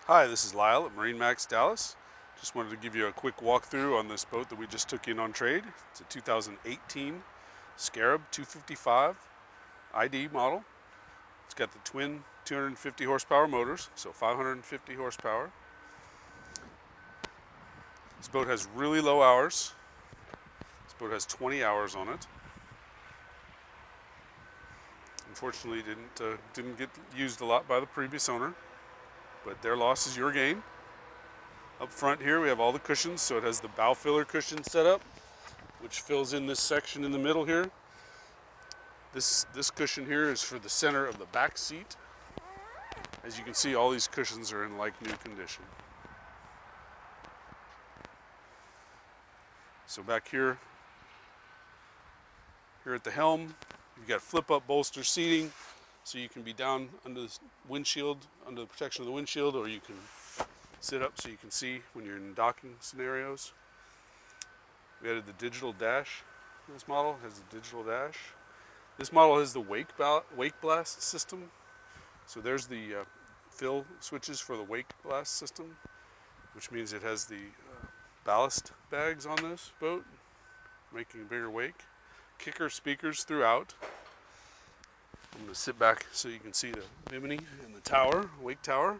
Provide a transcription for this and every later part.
Hi, this is Lyle at MarineMax Dallas. Just wanted to give you a quick walkthrough on this boat that we just took in on trade. It's a 2018 Scarab 255 ID model. It's got the twin 250 horsepower motors, so 550 horsepower. This boat has really low hours. This boat has 20 hours on it. Unfortunately, didn't get used a lot by the previous owner, but their loss is your gain. Up front here we have all the cushions, so it has the bow filler cushion set up, which fills in this section in the middle here. This cushion here is for the center of the back seat. As you can see, all these cushions are in like new condition. So back here at the helm, you've got flip-up bolster seating, so you can be down under the windshield, under the protection of the windshield, or you can sit up so you can see when you're in docking scenarios. We added the digital dash. This model has a digital dash. This model has the wake blast system. So there's the fill switches for the wake blast system, which means it has the ballast bags on this boat, making a bigger wake. Kicker speakers throughout. I'm going to sit back so you can see the bimini and the tower, wake tower.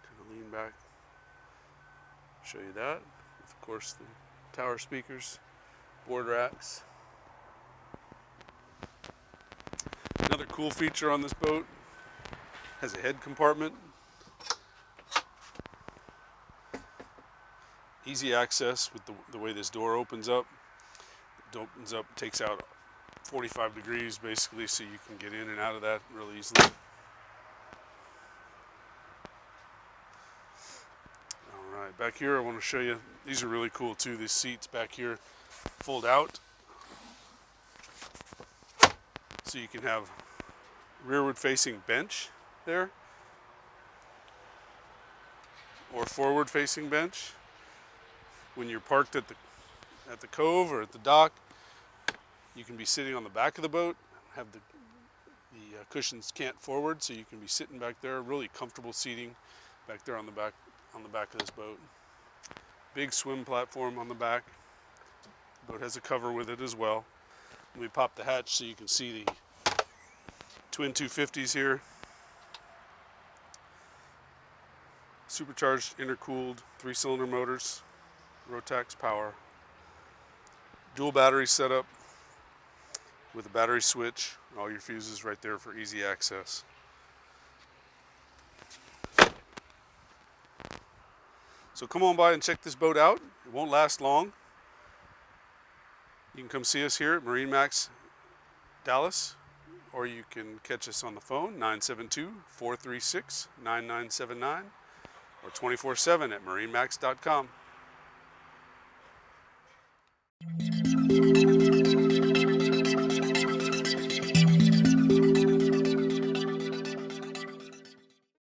Kind of lean back, show you that. With, of course, the tower speakers, board racks. Another cool feature on this boat has a head compartment. Easy access with the way this door opens up. It opens up, takes out 45 degrees basically, so you can get in and out of that really easily. Alright, back here I want to show you, these are really cool too. These seats back here fold out, so you can have rearward facing bench there, or forward facing bench. When you're parked at the cove or at the dock, you can be sitting on the back of the boat, have the cushions cant forward, so you can be sitting back there. Really comfortable seating back there on the back of this boat. Big swim platform on the back. The boat has a cover with it as well. And we pop the hatch so you can see the twin 250s here. Supercharged, intercooled, 3-cylinder motors, Rotax power. Dual battery setup with a battery switch, all your fuses right there for easy access. So come on by and check this boat out. It won't last long. You can come see us here at MarineMax Dallas, or you can catch us on the phone, 972-436-9979, or 24/7 at marinemax.com.